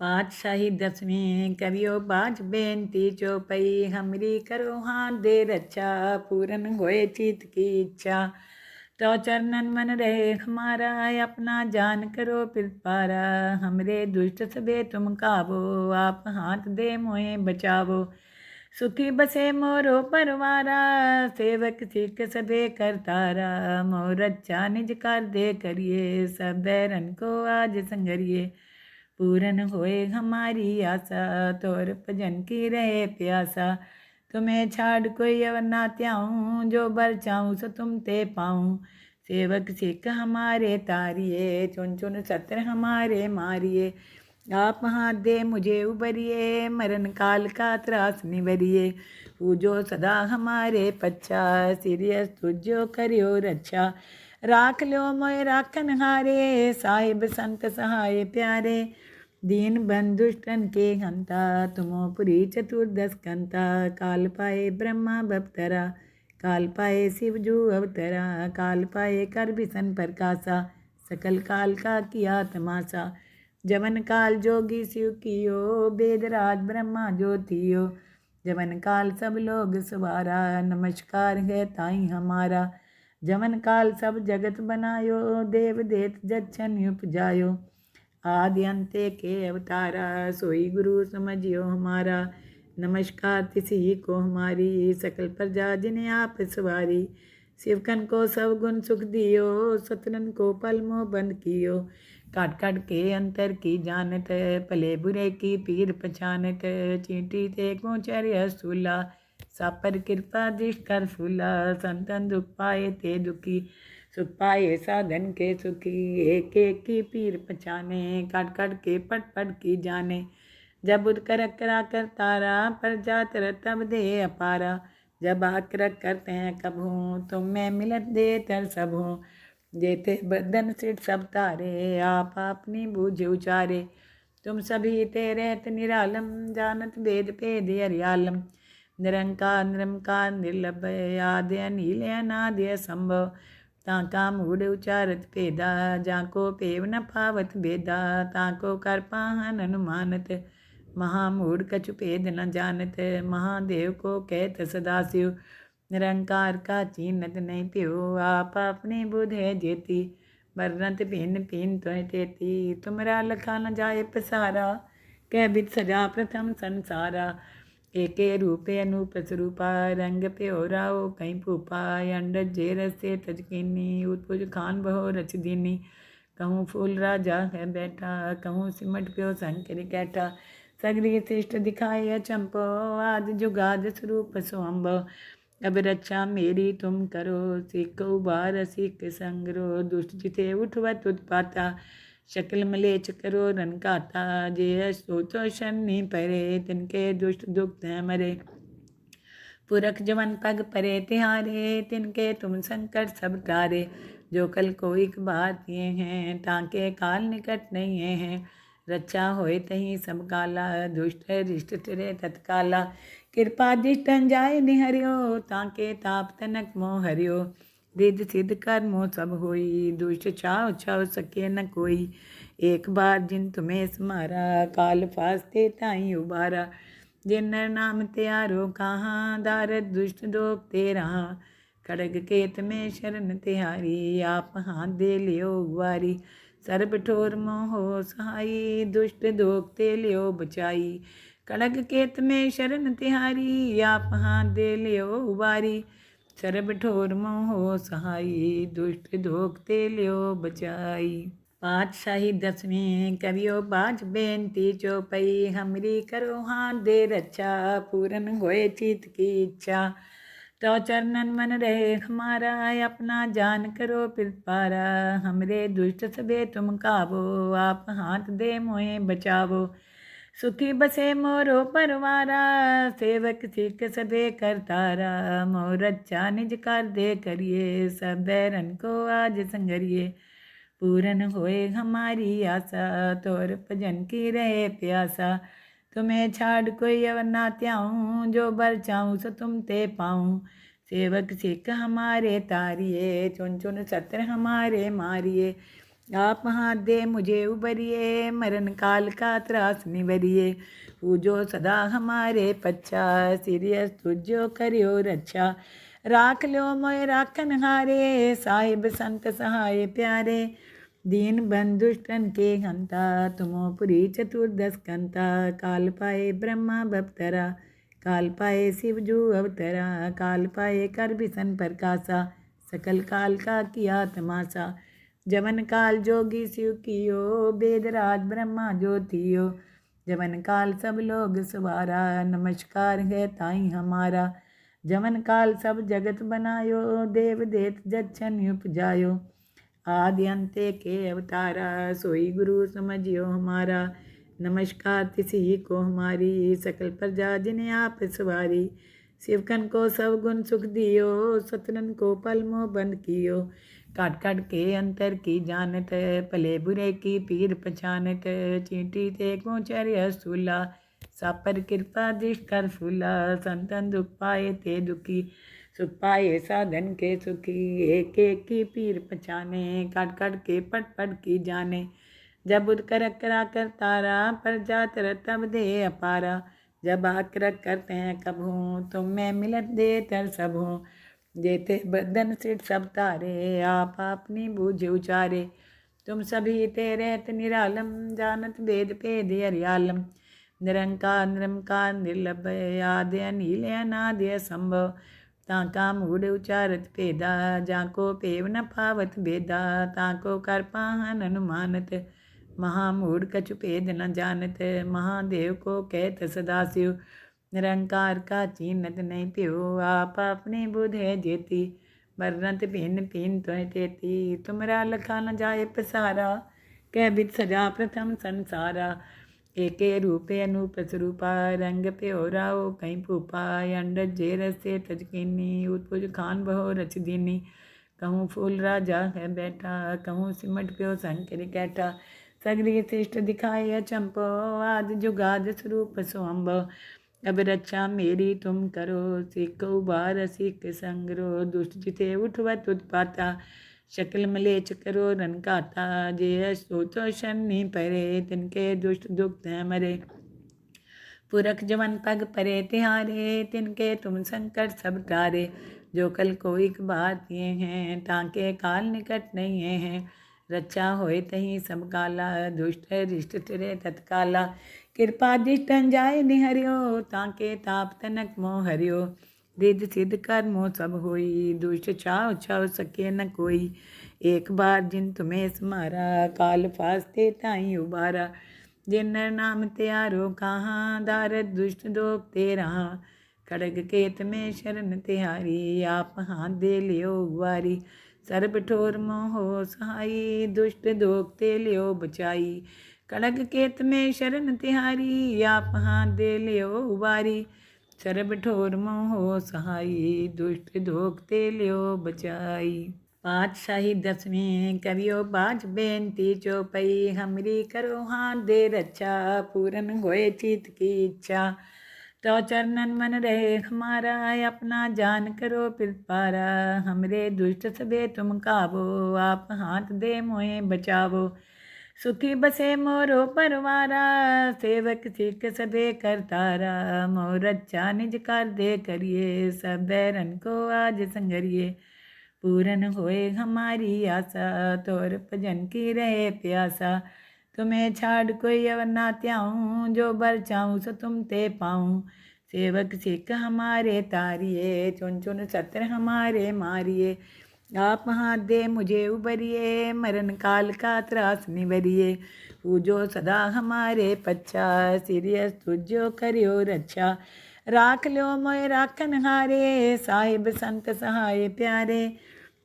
पातशाही दसवीं करियो बाज बेनती चौपई हमरी करो हाथ दे रक्षा पूरन होए चित की इच्छा। तो चरणन मन रहे हमारा अपना जान करो पिरपारा हमरे दुष्ट सबे तुम काबो आप हाथ दे मोहे बचावो। सुखी बसे मोरो परवारा सेवक सिख सदे करतारा मोर अच्छा निज कर दे करिए सब बैरन को आज संगरिए। पूरन होए हमारी आशा तोर भजन की रहे प्यासा। तुम्हें छाड़ कोई अवर ना त्याऊँ जो बर चाहूँ सो तुम ते पाऊँ। सेवक सिख हमारे तारिये चुन चुन सत्र हमारे मारिए। आप हाथ दे मुझे उबरिए मरण काल का त्रास निवरिए। पूजो सदा हमारे पच्छा सिरियस तुझो करियो रक्षा। राख लो मोय राखन हारे साहिब संत सहाय प्यारे। दीन बंधुष्टन के हंता तुमोपुरी चतुर्दश कंता। काल पाए ब्रह्मा बपतरा काल पाए शिवजू अवतरा। काल पाए कर बिसन प्रकाशा सकल काल का किया तमाशा। जवन काल जोगी शिव कियो वेदराज ब्रह्मा ज्योतियो। जवन काल सब लोग सवारा नमस्कार है ताई हमारा। जवन काल सब जगत बनायो देव देत जच्छन उपजायो। आदि अंते के अवतारा सोई गुरु समझियो हमारा। नमस्कार तिसी को हमारी सकल प्रजा जिन्हें आप सवारी। शिवकन को सब गुण सुख दियो सतनन को पल मोह बंद कियो। काट काट के अंतर की जानत भले बुरे की पीर पहचानत। चींटी ते को चर्य सूला सापर कृपा दृष्ट कर फूला। संतन दुख पाए ते दुखी सुख पाए साधन के सुखी। एक एक की पीर पहचाने काट काट के पट पट की जाने। जब उद कर करा कर तारा पर जात तब दे अपारा। जब आकर करते हैं कब हूँ तुम मैं मिलत दे तर सब हूँ। जेते बदन सिर सब तारे आप अपनी बूझ उचारे। तुम सभी तेरे निरालम जानत वेद भेद हरियालम। निरंकार निरंकार निर्लभ आद्य अनिल अनाद्य संभव। ताका मूढ़ उचारत भेदा जाको पेव न पावत भेदा। ताको कर पाहन अनुमानत महामूढ़ कछु भेद न जानत। महादेव को कहत सदाशिव निरंकार का चीनत नहीं प्यो। आप अपनी बुध है जेती बरनत भिन्न भिन्न त्वं तेती। तुमरा लखा न जाए पसारा कह बिद सजा प्रथम संसारा। एके रूपे अनूप स्वरूपा रंग प्योरा ओ कहीं भूपा। अंडज जे रसे तजकीनी उत्पुज खान बहो रच दीनी। कहूँ फूल राजा है बैठा कहूँ सिमट प्यो संकर कैठा। सगरी श्रेष्ठ दिखाए अचंपो आद जुगाद स्वरूप सोअम्बो। अब रक्षा मेरी तुम करो सिख उबार सिख संगरो। दुष्ट जिते उठवत उत्पाता शकल मलेच करो रन काता। जे सोचो शनि परे तिनके दुष्ट दुख मरे। पुरख जवन पग परे तिहारे तिनके तुम संकट सब टारे। जो कल कोई बात ये हैं ताके काल निकट नहीं हैं। रक्षा होए तहीं सब काला दुष्ट रिष्ट तिरे तत्काला। कृपा दिष्टन जाय निहरियो ताके ताप तनक मोह हरियो। रिद्ध सिद्ध कर्मो सब होई दुष्ट छाव छाव सके न कोई। एक बार जिन तुम्हें स्मारा काल फास्ते ताई उबारा। जिन नर नाम त्यारो कहाँ दारद दुष्ट दोख ते रहा। खड़ग केत में शरण तिहारी आप हाथ दे लियो उबारी। सर्ब ठोर मोहो सहाई दुष्ट दोख ते लियो बचाई। खड़ग केत में शरण तिहारी आप हाथ दे लियो उबारी। सर्ब ठोर मोहो सहाई दुष्ट दोख ते लियो बचाई। पातशाही दसवीं करियो बाज बेनती चौपई हमरी करो हाथ दे रक्षा पूरन होए चित की इच्छा। तो चरणन मन रहे हमारा अपना जान करो पिरपारा। हमरे दुष्ट सबे तुम काबो आप हाथ दे मोहे बचावो। सुखी बसे मोरो परवारा सेवक सिख सदे करतारा। मोर अच्छा निज कर दे करिए सब बैरन को आज संगरिए। पूरन होए हमारी आशा तोर भजन की रहे प्यासा। तुम्हें छाड़ कोई अवर ना त्याऊँ जो बर चाहूँ सो तुम ते पाऊँ। सेवक सिख हमारे तारिये चुन चुन सत्र हमारे मारिए। आप हाथ दे मुझे उबरिए, मरण काल का त्रास निवरिए। पूजो सदा हमारे पच्चा, सिरियस तुझो करियो रक्षा। राख लो मोय राखन हारे, साहिब संत सहाय प्यारे। दीन बंधुष्टन के हंता, तुमोपुरी चतुर्दश कंता। काल पाए ब्रह्मा बपतरा, काल पाए शिवजू अवतरा। काल पाए कर बिसन प्रकाशा, सकल काल का किया तमाशा। जमन काल जोगी शिव कियो, वेदराज ब्रह्मा ज्योतियो। जमन काल सब लोग सवारा, नमस्कार है ताई हमारा। जमन काल सब जगत बनायो, देव देत जच्छन उपजायो। आदि अंते के अवतारा, सोई गुरु समझियो हमारा। नमस्कार तिसी को हमारी, सकल प्रजा जिन्हें आप सवारी। शिवकन को सब गुण सुख दियो, सतनन को पल मोह बंद कियो। काट काट के अंतर की जानत, भले बुरे की पीर पहचानत। चींटी ते को चर्य सूला, सापर कृपा दृष्ट कर फूला। संतन दुख पाए ते दुखी, सुख पाए साधन के सुखी। एक एक की पीर पहचाने, काट काट के पट पट की जाने। जब उद कर करा कर तारा, पर जात तब दे अपारा। जब आकर करते हैं कब हूँ, तुम मैं मिलत दे तर सब हूँ। जेते बदन सिर सब तारे, आप अपनी बूझ उचारे। तुम सभी तेरे निरालम, जानत वेद भेद हरियालम। निरंकार निरंकार निर्लभ, आदि अनिल अनादि असंभव। ताका मूढ़ उचारत भेदा, जाको पेव न पावत भेदा। ताको कर पाहन अनुमानत, महामूढ़ कछु भेद न जानत। महादेव को कहत सदाशिव, निरंकार का चीनत नहीं प्यो। आप अपनी बुध है जेती, वर्णत भिन्न भिन्न त्वय तेती। तुमरा लखा न जाए पसारा, कह बिद सजा प्रथम संसारा। एके रूपे अनूप स्वरूपा, रंग प्योराओ कहीं भूपा। अंडज जे रसे तजकीनी, उत्पुज खान बहो रच दीनी। कहूँ फूल राजा है बैठा, कहूँ सिमट प्यो संकर कैठा। सगरी शिष्ट दिखाए अचंपो, आदि जुगाद स्वरूप सोअंबो। अब रक्षा मेरी तुम करो, सिख उबार सिख संगरो। दुष्ट जिते उठवत उत्पाता, शकल मलेच करो रन काता। जे सोचो शनि परे, तिनके दुष्ट दुख मरे। पुरख जवन पग परे तिहारे, तिनके तुम संकट सब टारे। जो कल कोई बात किए हैं, ताके काल निकट नहीं हैं। रक्षा होए तही सब काला, दुष्ट रिष्ट तिरे तत्काला। कृपा दृष्टन जाय निहरियो, ताके ताप तनक मोह हरियो। रिद्ध सिद्ध कर्मो सब होई, दुष्ट छाव छाव सके न कोई। एक बार जिन तुम्हें स्मारा, काल फास्ते ताई उबारा। जिन नाम त्यारो कहाँ, दारद दुष्ट दोख ते रहा। खड़ग केत में शरण तिहारी, आप हाथ दे लियो गुआरी। सर्ब ठोर मोहो सहाई, दुष्ट दोख ते लियो बचाई। खड़ग केत में शरण तिहारी, आप हाथ दे लियो उबारी। सर्ब ठोर मोहो सहाई, दुष्ट दोख ते लियो बचाई। पातशाही दसवीं कवियो बाज बेनती चौपई। हमरी करो हाथ दे रक्षा, पूरन होए चित की इच्छा। तो चरणन मन रहे हमारा, अपना जान करो पिरपारा। हमरे दुष्ट सबे तुम काबो, आप हाथ दे मोहे बचावो। सुखी बसे मोरो परवारा, सेवक सिख सबे करतारा। मोर अच्छा निज कर दे करिए, सब बैरन को आज संगरिए। पूरन होए हमारी आशा, तोर भजन की रहे प्यासा। तुम्हें छाड़ कोई अवर ना त्याऊँ, जो बर चाहूँ सो तुम ते पाऊँ। सेवक सिख हमारे तारिए, चुन चुन सत्र हमारे मारिए। आप हाथ दे मुझे उबरिए, मरण काल का त्रास निवरिए। पूजो सदा हमारे पच्चा, सिरियस तुझो करियो रक्षा। राख लो मोय राखन हारे, साहिब संत सहाय प्यारे।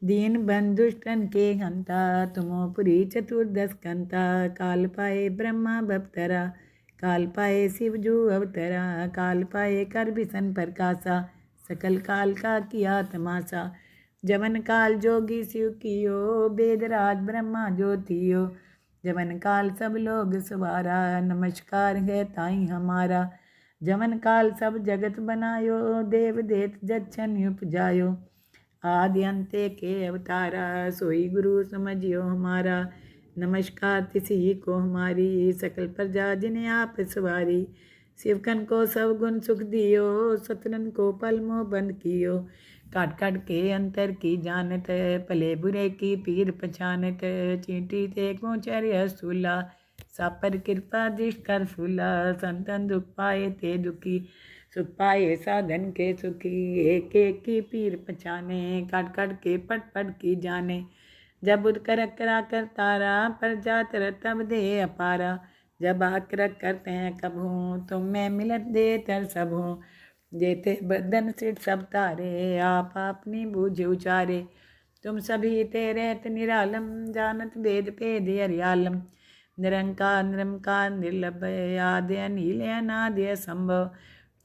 दीन बंधुष्टन के हंता, तुमोपुरी चतुर्दश कंता। काल पाए ब्रह्मा बपतरा, काल पाए शिवजू अवतरा। काल पाए कर बिसन प्रकाशा, सकल काल का किया तमाशा। जमन काल जोगी शिव कियो, वेदराज ब्रह्मा ज्योतियो। जमन काल सब लोग सवारा, नमस्कार है ताई हमारा। जमन काल सब जगत बनायो, देव देत जच्छन उपजायो। आदि अंते के अवतारा, सोई गुरु समझियो हमारा। नमस्कार तिसी को हमारी, सकल प्रजा जिन्हें आप सवारी। शिवकन को सब गुण सुख दियो, सतनन को पल मोह बंद कियो। काट काट के अंतर की जानत, भले बुरे की पीर पहचानत। चींटी ते पहुँचर्य सूला, सब पर कृपा दृष्ट कर फूला। संतन दुख पाए ते दुखी, सुख पाए साधन के सुखी। एक एक की पीर पहचाने, काट काट के पट पट की जाने। जब बुध करक करा कर तारा, पर जात तब दे अपारा। जब आक्रक करते हैं कभू, तुम में मिलत दे तर सबू। जेते बदन सिट सब तारे, आप अपनी बूझ उचारे। तुम सभी तेरे निरालम, जानत वेद भेद हरियालम। निरंकार निरंकार निर्लभ, आदि अनिल अनादि असंभव।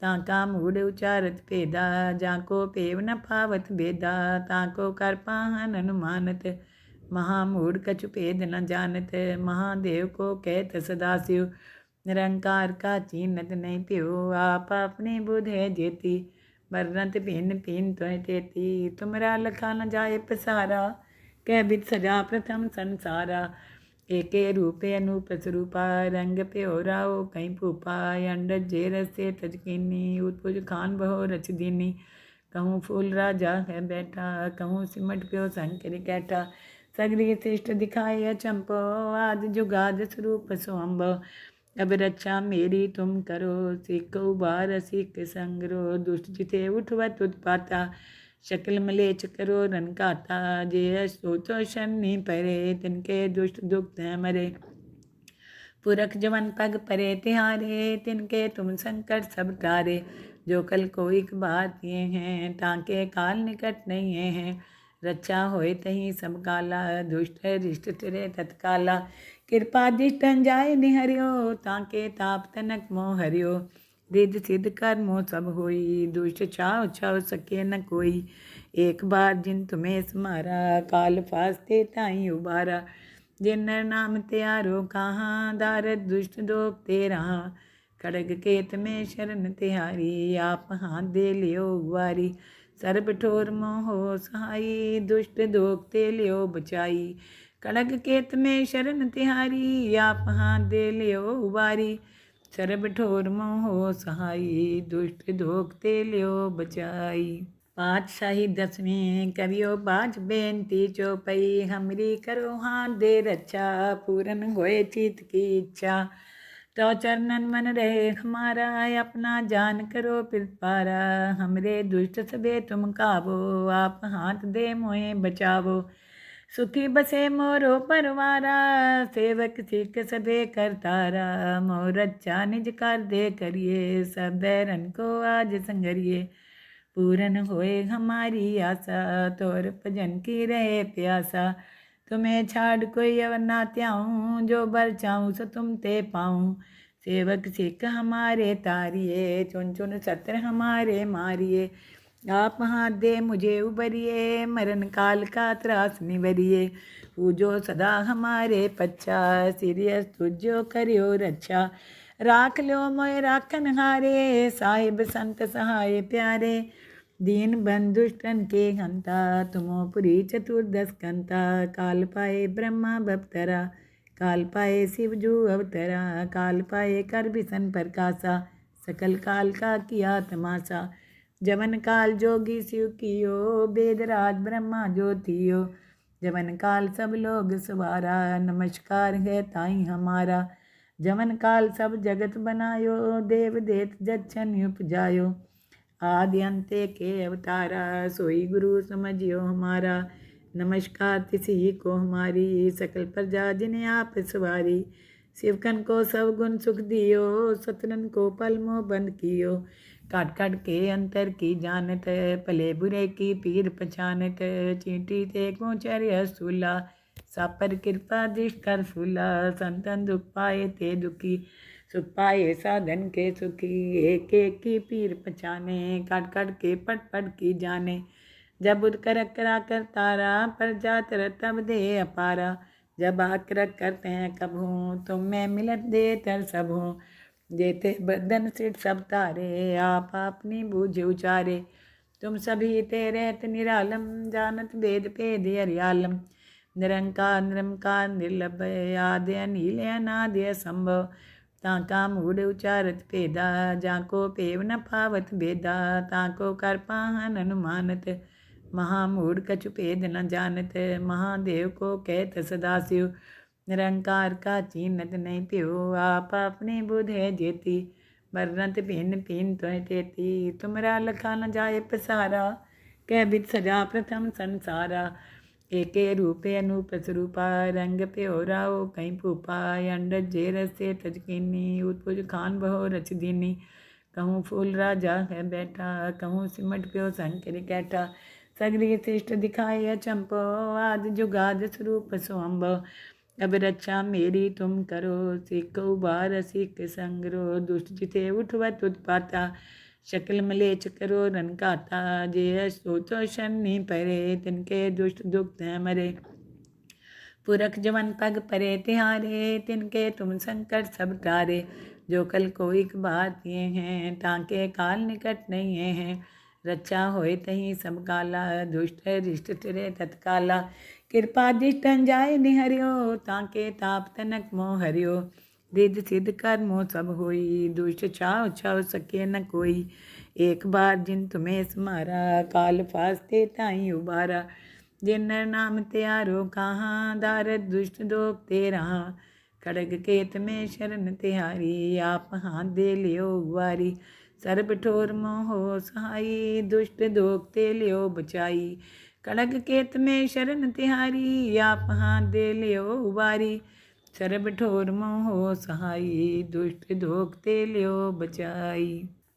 ताका मूढ़ उचारत भेदा, जाको पेव न पावत भेदा। ताको कर पाहन अनुमानत, महामूढ़ कछु भेद न जानत। महादेव को कहत सदाशिव, निरंकार का चीनत नहीं प्यो। आप अपनी बुध है जेती, वर्णत भिन्न भिन्न तो तेती। तुमरा लखा न जाए पसारा, कह बिद सजा प्रथम संसारा। एके रूपे अनूप स्वरूपा, रंग प्योराओ कहीं फूपा। अंडज जे रसे तजकीनी, उत्पुज खान बहो रच दीनी। कहूँ फूल राजा है बैठा, कहूँ सिमट प्यो शंकर कैठा। सगरी श्रेष्ठ दिखाए अचंपो, आदि जुगाद स्वरूप सोअंबो। अब रक्षा मेरी तुम करो, सिख उबार सिख संगरो। दुष्ट जिते उठवत उत्पाता, शकल मलेच करो रन काता। जे सोचो शनि परे, तिनके दुष्ट दुख मरे। पुरख जवन पग परे तिहारे, तिनके तुम संकट सब टारे। जो कल कोई बात ये हैं, ताके काल निकट नहीं हैं। रक्षा होए तही सब काला, दुष्ट रिष्ट तिरे तत्काला। कृपा दिष्टन जाय निहरियो, ताके ताप तनक मोह हरियो। रिद्ध सिद्ध कर्मो सब होई, दुष्ट छाव छाव सके न कोई। एक बार जिन तुम्हें स्मारा, काल फास्ते ताई उबारा। जिन नर नाम त्यारो कहाँ, दारद दुष्ट दोख ते रहा। खड़ग केत में शरण तिहारी, आप हाथ दे लियो उबारी। सर्ब ठोर मोहो सहाई, दुष्ट दोख ते लियो बचाई। खड़ग केत में शरण तिहारी, आप हाथ दे लियो उबारी। सर्ब ठोर मोहो सहाई, दुष्ट दोख ते लियो बचाई। पातशाही 10वीं करियो बाज बेनती चौपई। हमरी करो हाथ दे रक्षा, पूरन होए चित की इच्छा। तो चरणन मन रहे हमारा, अपना जान करो पिरपारा। हमरे दुष्ट सबे तुम काबो, आप हाथ दे मोहे बचावो। सुखी बसे मोरो परवारा, सेवक सिख सबे करतारा। मोर अच्छा निज कर दे करिए, सब बैरन को आज संगरिए। पूरन होए हमारी आशा, तोर भजन की रहे प्यासा। तुम्हें छाड़ कोई अवर ना त्याऊँ, जो बर चाहूँ सो तुम ते पाऊँ। सेवक सिख हमारे तारिए, चुन चुन सत्र हमारे मारिए। आप हाथ दे मुझे उबरिए, मरण काल का त्रास निवरिए। पूजो सदा हमारे पच्छा, सिरियस तुझो करियो रक्षा। राख लो मोय राखन हारे, साहिब संत सहाय प्यारे। दीन बंधुष्टन के हंता, तुमो पुरी चतुर्दश कंता। काल पाए ब्रह्मा बपतरा, काल पाए शिवजू अवतरा। काल पाए कर बिसन प्रकाशा, सकल काल का किया तमाशा। जवन काल जोगी शिव कियो, वेदराज ब्रह्मा ज्योतियो। जवन काल सब लोग सवारा, नमस्कार है ताई हमारा। जवन काल सब जगत बनायो, देव देत जच्छन उपजायो। आदि अंते के अवतारा, सोई गुरु समझियो हमारा। नमस्कार तिसी को हमारी, सकल प्रजा जिन्हें आप सवारी। शिवकन को सब गुण सुख दियो, सतनन को पल मोह बंद कियो। काट काट के अंतर की जानत, भले बुरे की पीर पहचानत। चींटी ते पहुँचर्य सूला, सब पर कृपा दृष्ट कर फूला। संतन दुख पाए ते दुखी, सुख पाए साधन के सुखी। एक एक की पीर पहचाने, काट काट के पट पट की जाने। जब बुध करक करा कर तारा, पर जात तब दे अपारा। जब आक्रक करते हैं कभू, तुम में मिलत दे तर सबू। जेते बदन सिट सब तारे, आप अपनी बूझ उचारे। तुम सभी तेरे निरालम, जानत वेद भेद हरियालम। निरंकार निरंकार निर्लभ आद्य अनील अनाद्य संभव ताका मूढ़ उचारत भेदा जाको पेव न पावत भेदा ताको कर पाहन अनुमानत महामूढ़ कछु भेद न जानत महादेव को कहत सदाशिव निरंकार का चीनत नहीं प्यो आप अपनी बुध है जेती वर्णत भिन्न भिन्न त्वय तेती तुमरा लखा न जाए पसारा कह बिद सजा प्रथम संसारा एके रूपे अनूप स्वरूपा रंग प्योराओ कहीं भूपा अंडज जेरस से तजकीनी उत्पुज खान बहो रच दीनी कहूँ फूल राजा है बैठा कहूँ सिमट प्यो संकर कैठा सगरी श्रेष्ठ दिखाए अचंपो आदि जुगाद स्वरूप स्वम्भ अब रक्षा मेरी तुम करो सिख उबार सिख संगरो दुष्ट जिते उठवत उत्पाता शकल मलेच करो रन काता जे सोचो शनि परे तिनके दुष्ट दुख मरे पुरख जवन पग परे तिहारे तिनके तुम संकट सब टारे जो कल कोई बात ये हैं ताके काल निकट नहीं हैं रक्षा होए तही सब काला दुष्ट रिष्ट तिरे तत्काला कृपा दिष्टन जाय निहरियो ताके ताप तनक मोह हरियो रिद सिद्ध कर्मो सब होई दुष्ट छाव छाव सके न कोई एक बार जिन तुम्हें स्मारा काल फास्ते ताई उबारा जिन नाम त्यारो कहाँ दारद दुष्ट दोख तेरा खड़ग केत में शरण तिहारी आप हाथ दे लियो गुआरी सर्ब ठोर मोहो सहाई दुष्ट दोख ते लियो बचाई खड़ग केत में शरण तिहारी आप हाथ दे लियो उबारी सर्ब ठोर मोहो सहाई दुष्ट दोख ते लियो बचाई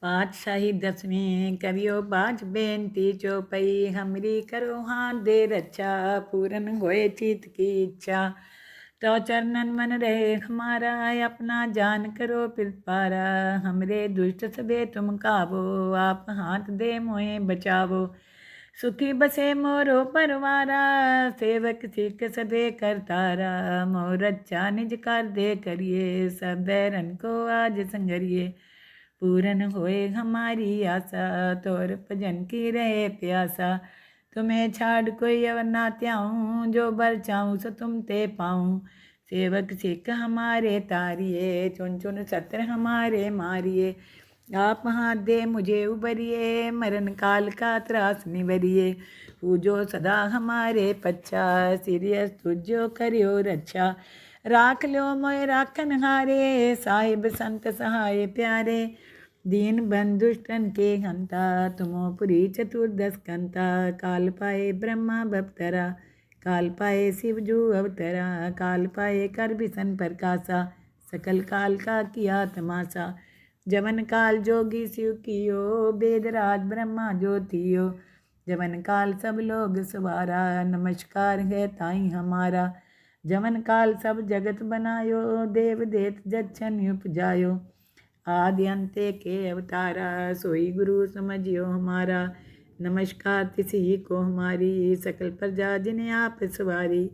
पातशाही दसवीं कवियो बाज बेनती चौपई हमरी करो हाथ दे रक्षा पूरन होए चित की इच्छा तो चरणन मन रहे हमारा अपना जान करो पिरपारा हमरे दुष्ट सबे तुम काबो आप हाथ दे मोहे बचावो सुखी बसे मोरो परवारा सेवक सिख सबे करतारा मोर अच्छा निज कर दे करिए सब बैरन को आज संगरिए पूरन होए हमारी आशा तोर भजन की रहे प्यासा तुम्हें छाड़ कोई अवर ना त्याऊँ जो बर चाहूँ सो तुम ते पाऊँ सेवक सिख हमारे तारिए चुन चुन सत्र हमारे मारिए आप हाथ दे मुझे उबरिए मरण काल का त्रास निवरिए पूजो सदा हमारे पच्छा सिरियस तुझो करियो रक्षा राख लो मोय राखन हारे साहिब संत सहाय प्यारे दीन बंधुष्टन के हंता तुमो पुरी चतुर्दश कंता काल पाए ब्रह्मा बपतरा काल पाए शिवजू अवतरा काल पाए कर बिसन प्रकाशा सकल काल का किया तमाशा जवन काल जोगी शिव कियो वेदराज ब्रह्मा ज्योतियो जवन काल सब लोग सवारा नमस्कार है ताई हमारा जवन काल सब जगत बनायो देव देत जच्छन उपजायो आदि अंते के अवतारा सोई गुरु समझियो हमारा नमस्कार तिसी को हमारी सकल प्रजा जिन्हें आप सवारी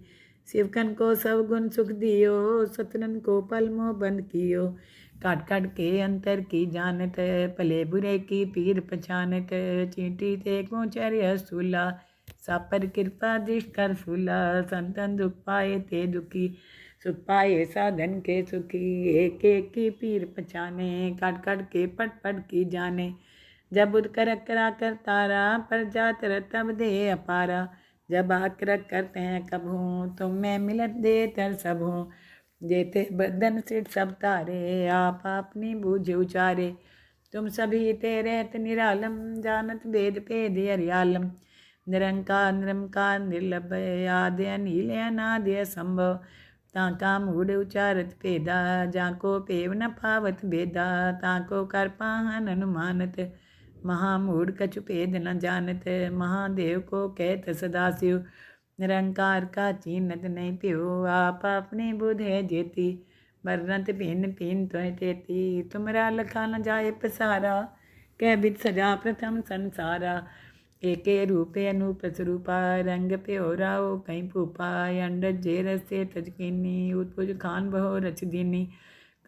शिवकन को सब गुण सुख दियो सतरन को पल मोह बंद कियो काट काट के अंतर की जानत भले बुरे की पीर पछानत चींटी ते को चर्य सूला सापर कृपा दृष्ट कर फूला संतन दुख पाए ते दुखी सुख पाए साधन के सुखी एक एक की पीर पछाने काट काट के पट पट की जाने जब उद कर करा कर तारा पर जात तब दे अपारा जब आकर करते हैं कब हूँ तुम मैं मिलत दे तर सब हूँ देते बदन सिट सब तारे आप अपनी बूझ उचारे तुम सभी तेरे निरालम जानत वेद भेद हरियालम निरंकार निरंकार निर्लभ आद्य अनील अनाद्य संभव ताका मूढ़ उचारत भेदा जाको पेव न पावत भेदा ताको कर पाहन अनुमानत महामूढ़ कछु भेद न जानत महादेव को कहत सदाशिव निरंकार का चीनत नहीं प्यो आप अपनी बुध है जेती वर्णत भिन्न भिन्न त्वय तेती तुमरा लखा न जाए पसारा कह बिद सजा प्रथम संसारा एके रूपे अनूप स्वरूपा रंग प्योराओ कहीं भूपा अंडज जेरस से तजकीनी उत्पुज खान बहो रच दीनी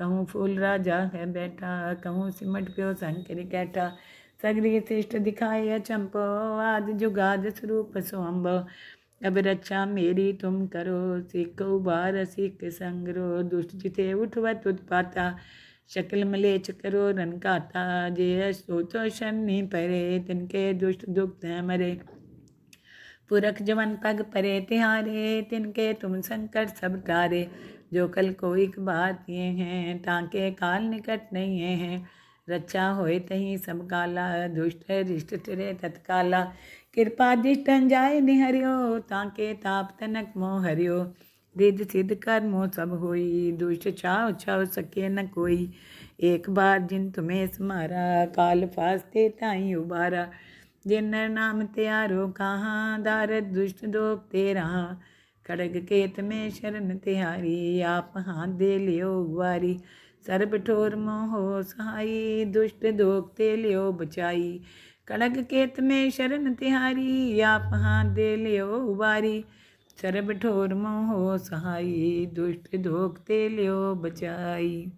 कहूँ फूल राजा है बैठा कहूँ सिमट प्यो संकर कैठा सगरी श्रेष्ठ दिखाए अचंपो आदि जुगाद स्वरूप स्वम्भ अब रक्षा मेरी तुम करो, सिख उबार सिख संगरो, दुष्ट जिते उठवत उत्पाता, शकल मलेच करो रन काता, जे सो तो शनि परे, तिनके दुष्ट दुख मरे, पुरख जवन पग परे तिहारे, तिनके तुम संकट सब टारे, जो कल कोई बात ये हैं, ताके काल निकट नहीं हैं, रक्षा होए तही सब काला, दुष्ट रिष्ट तिरे तत्काला, कृपा दिष्टन जाय निहरियो, ताके ताप तनक मोह हरियो, रिद्ध सिद्ध कर्मो सब होई, दुष्ट छाव छाव सके न कोई, एक बार जिन तुम्हें समारा, काल फास्ते ताई उबारा, जिन नर नाम त्यारो कहाँ, दारद दुष्ट दोख तेरा, खड़ग केत में शरण तिहारी, आप हाथ दे लियो उबारी, सर्ब ठोर मोहो सहाई, दुष्ट दोख ते लियो बचाई, खड़ग केत में शरण तिहारी, आप हाथ दे लियो उबारी, सर्ब ठोर मोहो सहाई, दुष्ट दोख ते लियो बचाई।